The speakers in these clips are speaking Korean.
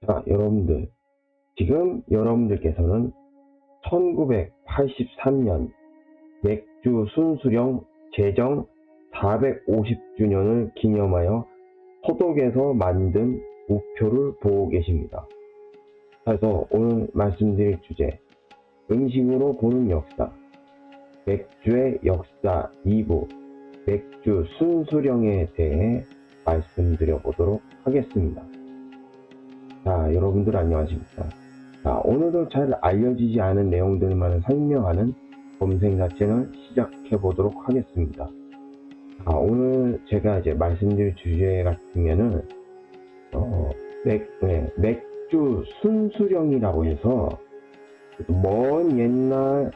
자, 여러분들. 지금 여러분들께서는 1983년 맥주 순수령 제정 450주년을 기념하여 포독에서 만든 우표를 보고 계십니다. 그래서 오늘 말씀드릴 주제, 음식으로 보는 역사, 맥주의 역사 2부, 맥주 순수령에 대해 말씀드려 보도록 하겠습니다. 자, 여러분들 안녕하십니까. 자, 오늘도 잘 알려지지 않은 내용들만을 설명하는 검색자 채널 시작해 보도록 하겠습니다. 자, 오늘 제가 이제 말씀드릴 주제 같으면은, 맥주 순수령이라고 해서, 먼 옛날,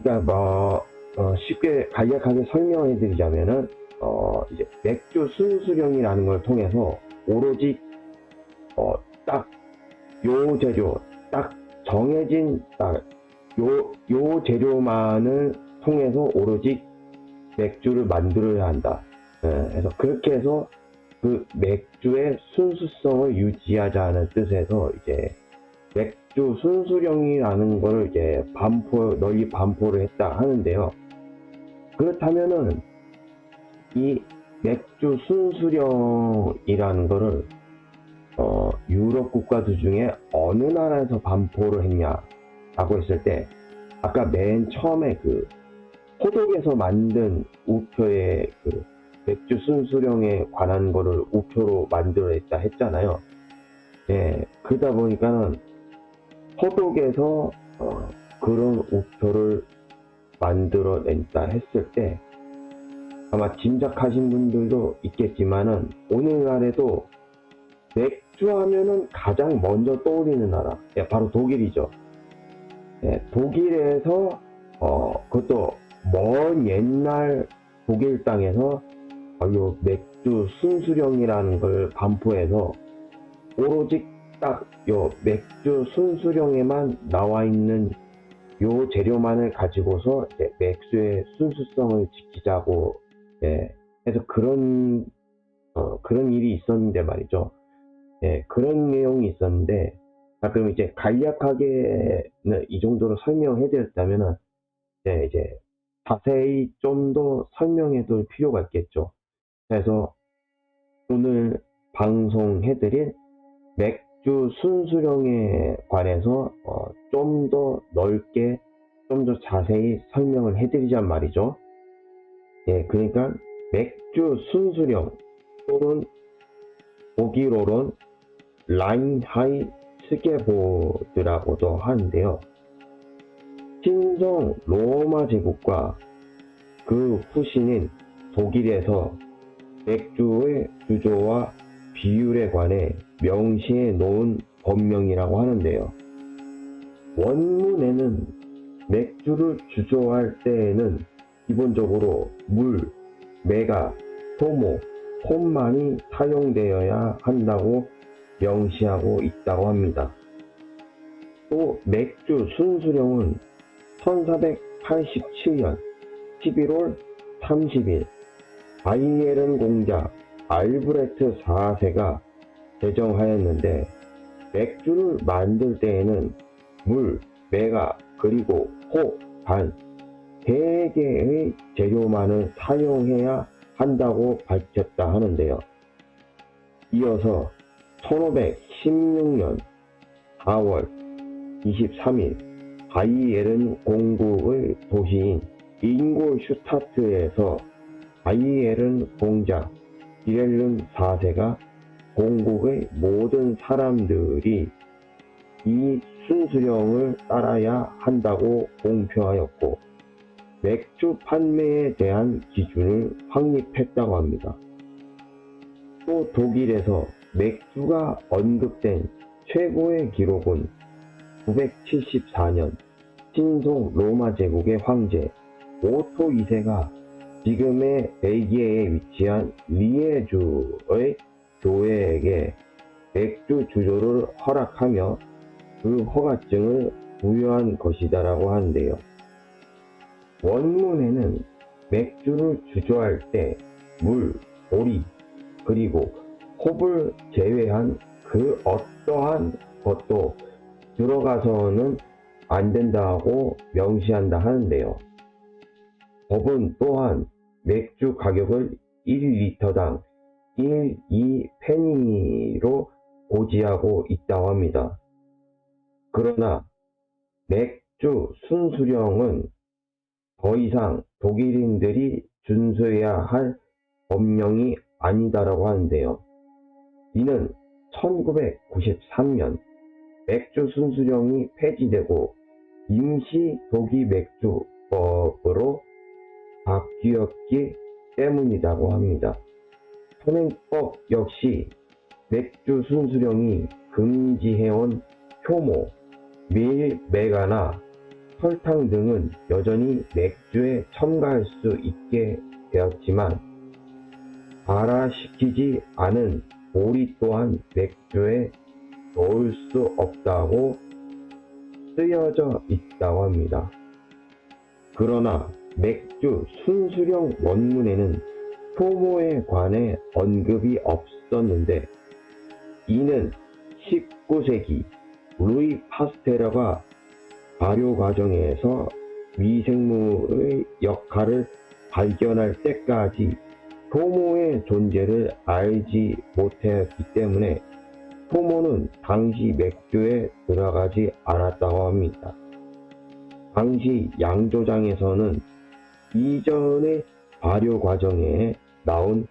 그러니까 쉽게 간략하게 설명해 드리자면은, 이제 맥주 순수령이라는 걸 통해서 오로지 딱 요 재료, 딱 정해진 요 재료만을 통해서 오로지 맥주를 만들어야 한다. 그래서 그렇게 해서 그 맥주의 순수성을 유지하자는 뜻에서 이제 맥주 순수령이라는 걸 이제 널리 반포를 했다 하는데요. 그렇다면은 이 맥주 순수령이라는 거를 유럽 국가들 중에 어느 나라에서 반포를 했냐라고 했을 때, 아까 맨 처음에 그 포독에서 만든 우표의 그 맥주 순수령에 관한 거를 우표로 만들어냈다 했잖아요. 예, 그러다 보니까는 포독에서 그런 우표를 만들어냈다 했을 때 아마 짐작하신 분들도 있겠지만은 오늘날에도 맥주 하면은 가장 먼저 떠오르는 나라, 예, 바로 독일이죠. 예, 독일에서 그것도 먼 옛날 독일 땅에서 요 맥주 순수령이라는 걸 반포해서 오로지 딱 요 맥주 순수령에만 나와 있는 요 재료만을 가지고서 이제 맥주의 순수성을 지키자고, 예, 해서 그런 일이 있었는데 말이죠. 예, 그런 내용이 있었는데, 그럼 이제 간략하게는 이 정도로 설명해 드렸다면은, 이제 자세히 좀 더 설명해 둘 필요가 있겠죠. 그래서 오늘 방송해 드릴 맥주 순수령에 관해서 좀 더 넓게, 좀 더 자세히 설명을 해 드리자는 말이죠. 예, 그러니까 맥주 순수령 또는 독일어로는 라인하이츠게보드라고도 하는데요. 신성 로마 제국과 그 후신인 독일에서 맥주의 주조와 비율에 관해 명시해 놓은 법명이라고 하는데요. 원문에는 맥주를 주조할 때에는 기본적으로 물, 메가, 소모, 폼만이 사용되어야 한다고 명시하고 있다고 합니다. 또 맥주 순수령은 1487년 11월 30일 바이에른 공자 알브레트 4세가 제정하였는데, 맥주를 만들 때에는 물, 메가, 그리고 호, 반 3개의 재료만을 사용해야 한다고 밝혔다 하는데요. 이어서 1516년 4월 23일 바이에른 공국의 도시인 잉골슈타트에서 바이에른 공자 비렐름 4세가 공국의 모든 사람들이 이 순수령을 따라야 한다고 공표하였고, 맥주 판매에 대한 기준을 확립했다고 합니다. 또 독일에서 맥주가 언급된 최고의 기록은 974년 신성 로마 제국의 황제 오토 2세가 지금의 벨기에에 위치한 리에주의 교회에게 맥주 주조를 허락하며 그 허가증을 부여한 것이다라고 하는데요. 원문에는 맥주를 주조할 때 물, 오리, 그리고 홉을 제외한 그 어떠한 것도 들어가서는 안 된다고 명시한다 하는데요. 법은 또한 맥주 가격을 1리터당 1.2페니로 고지하고 있다고 합니다. 그러나 맥주 순수령은 더 이상 독일인들이 준수해야 할 법령이 아니다라고 하는데요. 이는 1993년 맥주 순수령이 폐지되고 임시 독일 맥주법으로 바뀌었기 때문이라고 합니다. 현행법 역시 맥주 순수령이 금지해온 효모, 밀메가나 설탕 등은 여전히 맥주에 첨가할 수 있게 되었지만 발화시키지 않은 보리 또한 맥주에 넣을 수 없다고 쓰여져 있다고 합니다. 그러나 맥주 순수령 원문에는 효모에 관해 언급이 없었는데 이는 19세기 루이 파스테르가 발효 과정에서 미생물의 역할을 발견할 때까지 효모의 존재를 알지 못했기 때문에 효모는 당시 맥주에 들어가지 않았다고 합니다. 당시 양조장에서는 이전의 발효 과정에 나온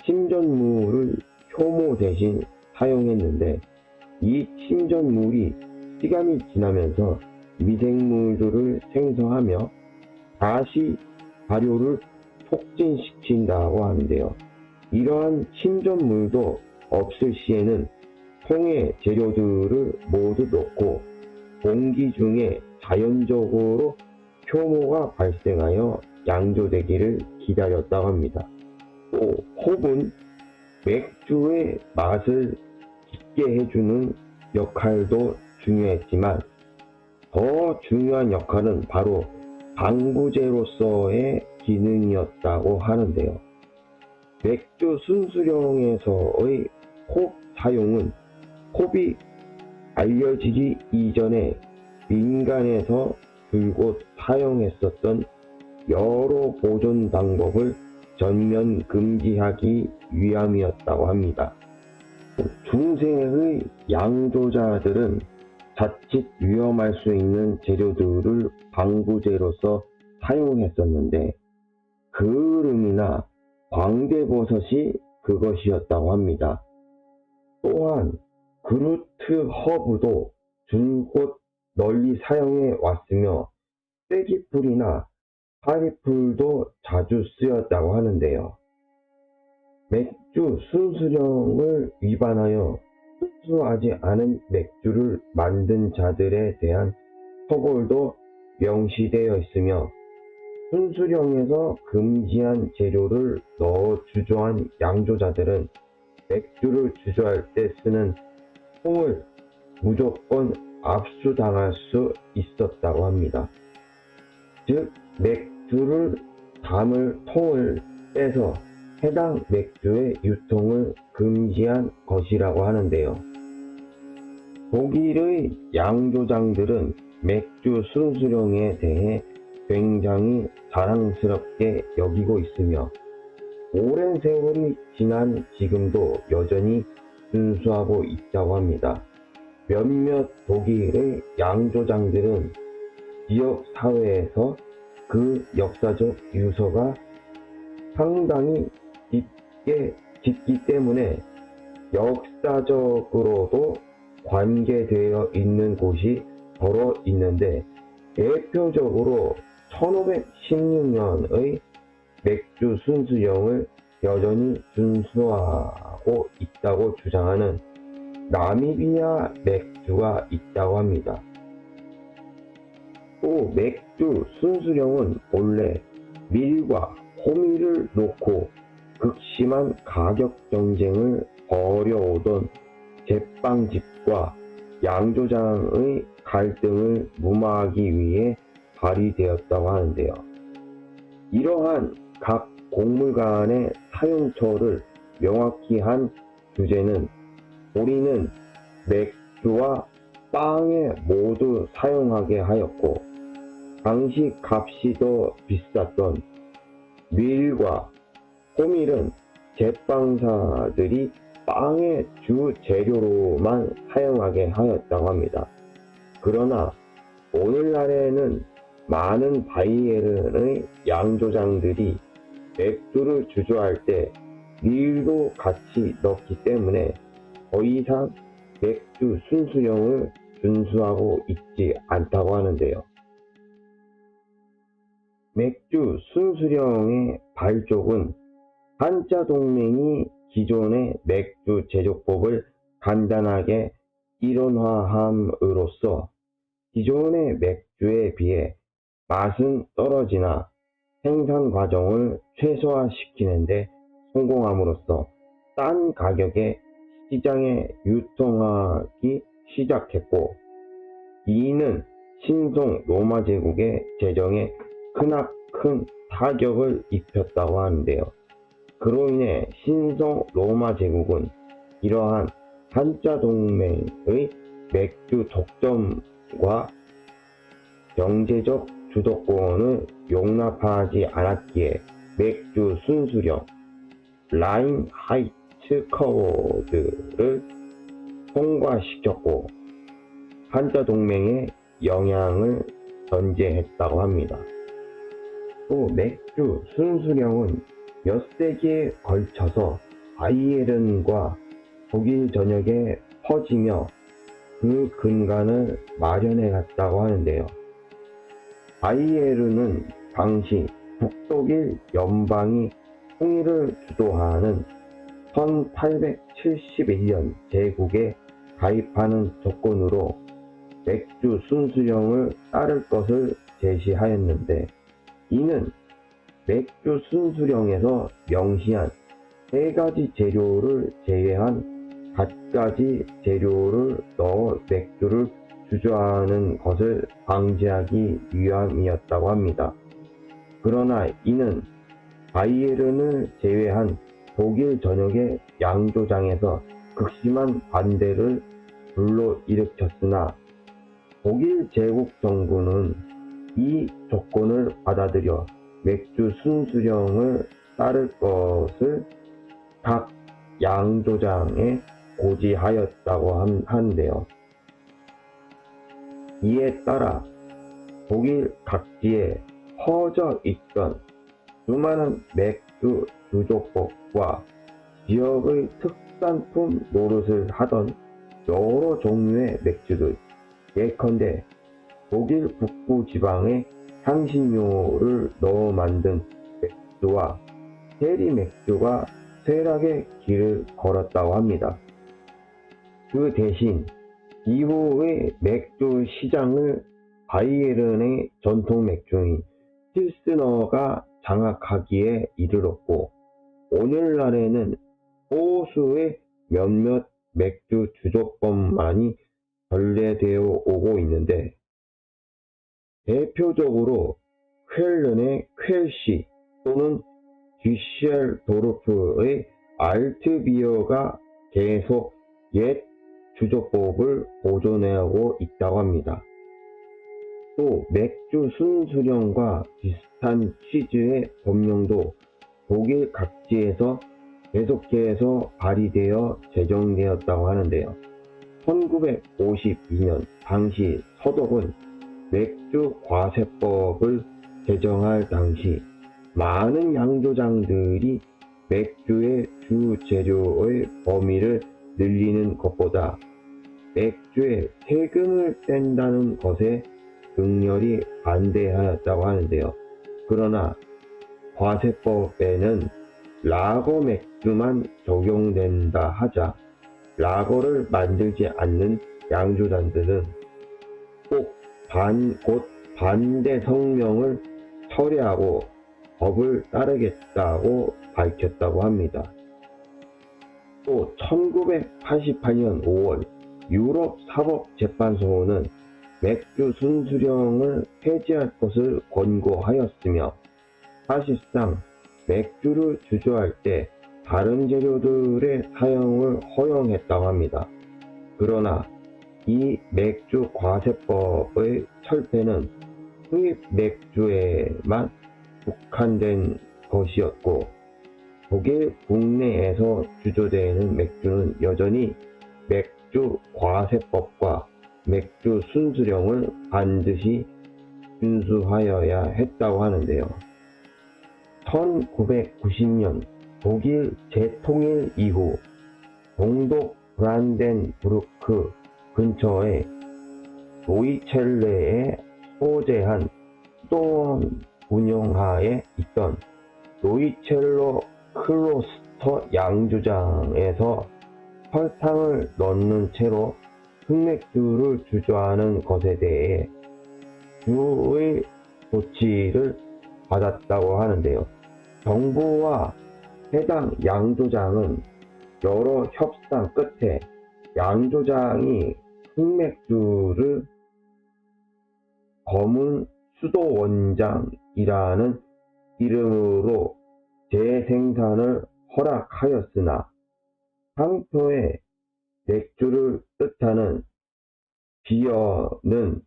침전물을 효모 대신 사용했는데 이 침전물이 시간이 지나면서 미생물들을 생성하며 다시 발효를 촉진시킨다고 하는데요. 이러한 침전물도 없을 시에는 통에 재료들을 모두 넣고 공기 중에 자연적으로 효모가 발생하여 양조되기를 기다렸다고 합니다. 또 홉은 맥주의 맛을 깊게 해주는 역할도 중요했지만 더 중요한 역할은 바로 방부제로서의 기능이었다고 하는데요. 맥주 순수령에서의 홉 사용은 홉이 알려지기 이전에 민간에서 줄곧 사용했었던 여러 보존 방법을 전면 금지하기 위함이었다고 합니다. 중세의 양조자들은 자칫 위험할 수 있는 재료들을 방부제로서 사용했었는데 그름이나 광대버섯이 그것이었다고 합니다. 또한 그루트 허브도 줄곧 널리 사용해 왔으며 쐐기풀이나 파리풀도 자주 쓰였다고 하는데요. 맥주 순수령을 위반하여 순수하지 않은 맥주를 만든 자들에 대한 처벌도 명시되어 있으며 순수령에서 금지한 재료를 넣어 주조한 양조자들은 맥주를 주조할 때 쓰는 통을 무조건 압수당할 수 있었다고 합니다. 즉 맥주를 담을 통을 빼서 해당 맥주의 유통을 금지한 것이라고 하는데요. 독일의 양조장들은 맥주 순수령에 대해 굉장히 자랑스럽게 여기고 있으며 오랜 세월이 지난 지금도 여전히 준수하고 있다고 합니다. 몇몇 독일의 양조장들은 지역 사회에서 그 역사적 유서가 상당히 짙기 때문에 역사적으로도 관계되어 있는 곳이 더러 있는데 대표적으로 1516년의 맥주 순수령을 여전히 준수하고 있다고 주장하는 나미비아 맥주가 있다고 합니다. 또 맥주 순수령은 본래 밀과 호밀을 놓고 극심한 가격 경쟁을 벌여오던 제빵집과 양조장의 갈등을 무마하기 위해 발의되었다고 하는데요. 이러한 각 곡물 간의 사용처를 명확히 한 규제는 우리는 맥주와 빵에 모두 사용하게 하였고, 당시 값이 더 비쌌던 밀과 호밀은 제빵사들이 빵의 주 재료로만 사용하게 하였다고 합니다. 그러나 오늘날에는 많은 바이에른의 양조장들이 맥주를 주조할 때 밀도 같이 넣기 때문에 더 이상 맥주 순수령을 준수하고 있지 않다고 하는데요. 맥주 순수령의 발족은 한자동맹이 기존의 맥주 제조법을 간단하게 이론화함으로써 기존의 맥주에 비해 맛은 떨어지나 생산 과정을 최소화시키는데 성공함으로써 싼 가격에 시장에 유통하기 시작했고, 이는 신성 로마 제국의 재정에 크나큰 타격을 입혔다고 하는데요. 그로 인해 신성 로마 제국은 이러한 한자 동맹의 맥주 독점과 경제적 주도권을 용납하지 않았기에 맥주 순수령 라인하이트 코드를 통과시켰고 한자 동맹에 영향을 전제했다고 합니다. 또 맥주 순수령은 몇 세기에 걸쳐서 바이에른과 독일 전역에 퍼지며 그 근간을 마련해 갔다고 하는데요. 바이에른은 당시 북독일 연방이 통일을 주도하는 1871년 제국에 가입하는 조건으로 맥주 순수령을 따를 것을 제시하였는데, 이는 맥주 순수령에서 명시한 3가지 재료를 제외한 갖가지 재료를 넣어 맥주를 주조하는 것을 방지하기 위함이었다고 합니다. 그러나 이는 바이에른을 제외한 독일 전역의 양조장에서 극심한 반대를 불러일으켰으나 독일 제국 정부는 이 조건을 받아들여 맥주 순수령을 따를 것을 각 양조장에 고지하였다고 하는데요. 이에 따라 독일 각지에 퍼져 있던 수많은 맥주 주조법과 지역의 특산품 노릇을 하던 여러 종류의 맥주들, 예컨대 독일 북부 지방의 향신료를 넣어 만든 맥주와 세리 맥주가 쇠락의 길을 걸었다고 합니다. 그 대신 이후의 맥주 시장을 바이에른의 전통 맥주인 필스너가 장악하기에 이르렀고, 오늘날에는 소수의 몇몇 맥주 주조법만이 전래되어 오고 있는데, 대표적으로 쾰른의 쾰시 또는 뒤셀도르프의 알트비어가 계속 옛 주조법을 보존하고 있다고 합니다. 또 맥주 순수령과 비슷한 취지의 법령도 독일 각지에서 계속해서 발의되어 제정되었다고 하는데요. 1952년 당시 서독은 맥주 과세법을 제정할 당시 많은 양조장들이 맥주의 주 재료의 범위를 늘리는 것보다 맥주에 세금을 뗀다는 것에 극렬히 반대하였다고 하는데요. 그러나 과세법에는 라거 맥주만 적용된다 하자 라거를 만들지 않는 양조장들은 곧 반대 성명을 철회하고 법을 따르겠다고 밝혔다고 합니다. 또 1988년 5월 유럽 사법재판소는 맥주 순수령을 폐지할 것을 권고하였으며, 사실상 맥주를 주조할 때 다른 재료들의 사용을 허용했다고 합니다. 그러나 이 맥주 과세법의 철폐는 수입 맥주에만 국한된 것이었고, 독일 국내에서 주조되는 맥주는 여전히 맥주 과세법과 맥주 순수령을 반드시 준수하여야 했다고 하는데요. 1990년 독일 재통일 이후 동독 브란덴부르크 근처의 노이첼레에 소재한 수도원 운영하에 있던 노이첼로 클로스터 양조장에서 설탕을 넣는 채로 흑맥주를 주조하는 것에 대해 주의 조치를 받았다고 하는데요. 정부와 해당 양조장은 여러 협상 끝에 양조장이 흑맥주를 검은 수도원장이라는 이름으로 재생산을 허락하였으나 상표에 맥주를 뜻하는 비어는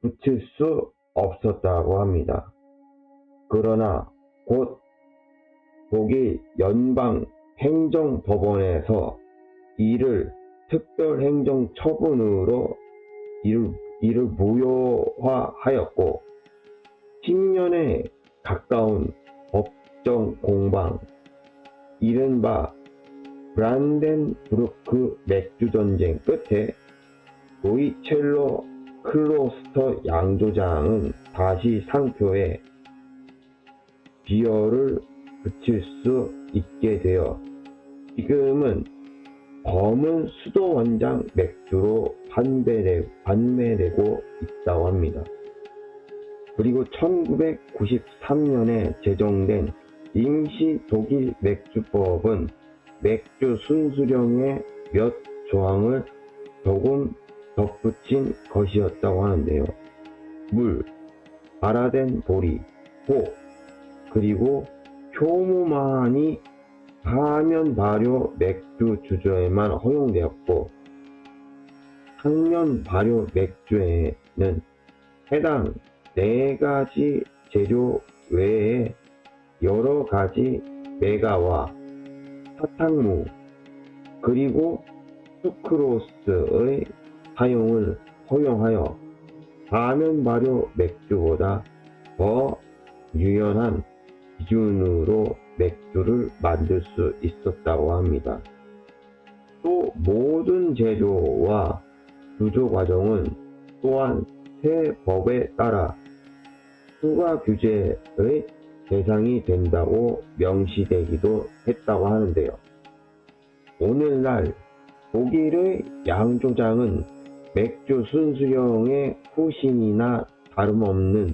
붙일 수 없었다고 합니다. 그러나 곧 독일 연방 행정법원에서 이를 특별행정처분으로 이를 무효화하였고 10년에 가까운 법정 공방, 이른바 브란덴부르크 맥주전쟁 끝에 노이첼로 클로스터 양조장은 다시 상표에 비어를 붙일 수 있게 되어 지금은 검은 수도원장 맥주로 판매되고 있다고 합니다. 그리고 1993년에 제정된 임시 독일 맥주법은 맥주 순수령의 몇 조항을 조금 덧붙인 것이었다고 하는데요. 물, 발화된 보리, 호, 그리고 효모만이 하면 발효 맥주 주조에만 허용되었고, 상면 발효 맥주에는 해당 4가지 재료 외에 여러 가지 메가와 사탕무 그리고 수크로스의 사용을 허용하여 하면 발효 맥주보다 더 유연한 기준으로 맥주를 만들 수 있었다고 합니다. 또 모든 재료와 주조 과정은 또한 새 법에 따라 추가 규제의 대상이 된다고 명시되기도 했다고 하는데요. 오늘날 독일의 양조장은 맥주 순수령의 후신이나 다름없는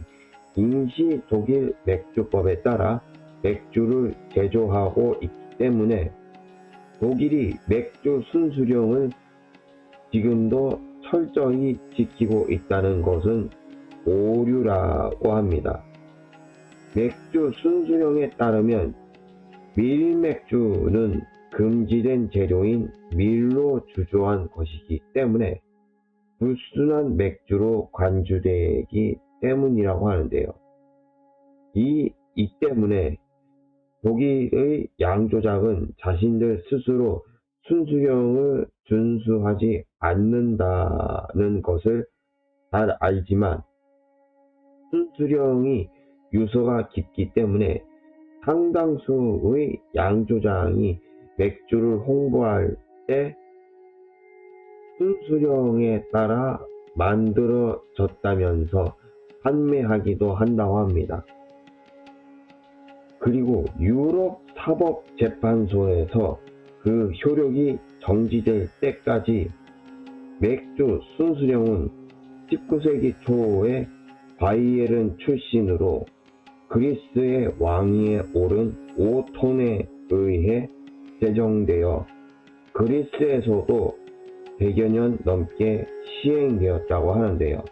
임시 독일 맥주법에 따라 맥주를 제조하고 있기 때문에 독일이 맥주 순수령을 지금도 철저히 지키고 있다는 것은 오류라고 합니다. 맥주 순수령에 따르면 밀맥주는 금지된 재료인 밀로 주조한 것이기 때문에 불순한 맥주로 간주되기 때문이라고 하는데요. 이 때문에 독일의 양조장은 자신들 스스로 순수령을 준수하지 않는다는 것을 잘 알지만 순수령이 유서가 깊기 때문에 상당수의 양조장이 맥주를 홍보할 때 순수령에 따라 만들어졌다면서 판매하기도 한다고 합니다. 그리고 유럽 사법재판소에서 그 효력이 정지될 때까지 맥주 순수령은 19세기 초에 바이에른 출신으로 그리스의 왕위에 오른 오톤에 의해 제정되어 그리스에서도 100여 년 넘게 시행되었다고 하는데요.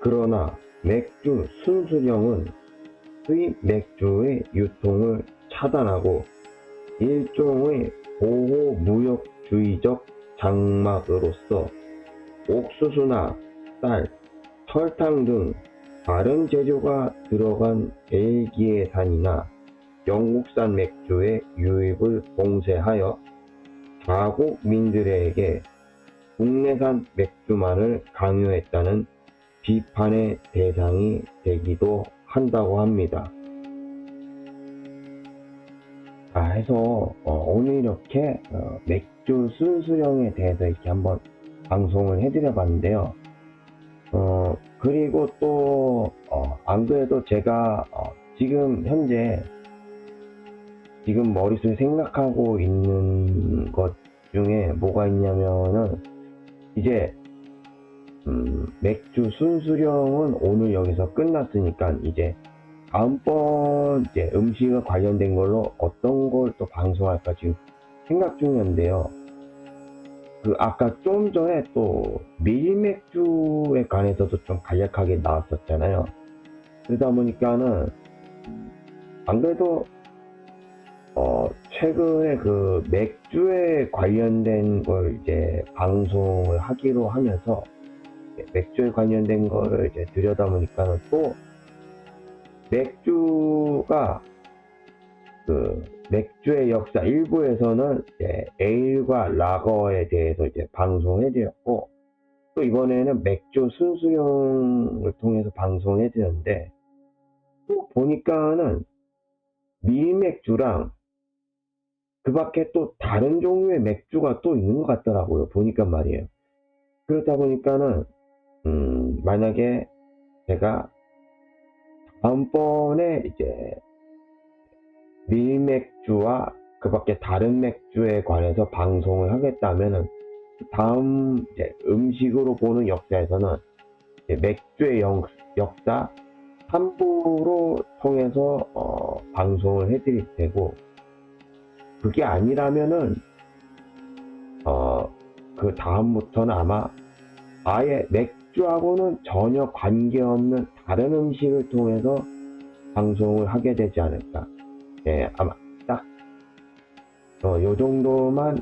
그러나 맥주 순수령은 수입 맥주의 유통을 차단하고 일종의 보호무역주의적 장막으로서 옥수수나 쌀, 설탕 등 다른 재료가 들어간 벨기에산이나 영국산 맥주의 유입을 봉쇄하여 자국민들에게 국내산 맥주만을 강요했다는 비판의 대상이 되기도 한다고 합니다. 해서 오늘 이렇게 맥주 순수령에 대해서 이렇게 한번 방송을 해드려 봤는데요. 그리고 또 안 그래도 제가 지금 현재 지금 머릿속에 생각하고 있는 것 중에 뭐가 있냐면은 이제 맥주 순수령은 오늘 여기서 끝났으니까 이제 다음번 이제 음식과 관련된 걸로 어떤 걸 또 방송할까 지금 생각 중이었는데요. 아까 좀 전에 또 밀맥주에 관해서도 좀 간략하게 나왔었잖아요. 그러다 보니까는 안 그래도 최근에 그 맥주에 관련된 걸 이제 방송을 하기로 하면서 맥주에 관련된 거를 이제 들여다보니까는 또 맥주가 그 맥주의 역사 일부에서는 이제 에일과 라거에 대해서 이제 방송해드렸고 또 이번에는 맥주 순수령을 통해서 방송해드렸는데 또 보니까는 밀맥주랑 그 밖에 또 다른 종류의 맥주가 또 있는 것 같더라고요. 보니까 말이에요. 그렇다 보니까는 만약에 제가 다음번에 이제 밀맥주와 그 밖에 다른 맥주에 관해서 방송을 하겠다면은 다음 이제 음식으로 보는 역사에서는 이제 맥주의 역사 3부로 통해서 방송을 해드릴 테고 그게 아니라면은 그 다음부터는 아마 아예 맥주하고는 전혀 관계없는 다른 음식을 통해서 방송을 하게 되지 않을까. 예, 아마 딱 요 정도만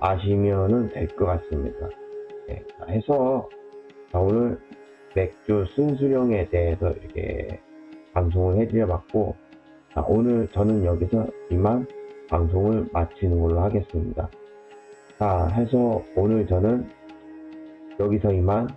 아시면은 될 것 같습니다. 예, 해서 오늘 맥주 순수령에 대해서 이렇게 방송을 해드려봤고 오늘 저는 여기서 이만 방송을 마치는 걸로 하겠습니다. 자, 해서 오늘 저는 여기서 이만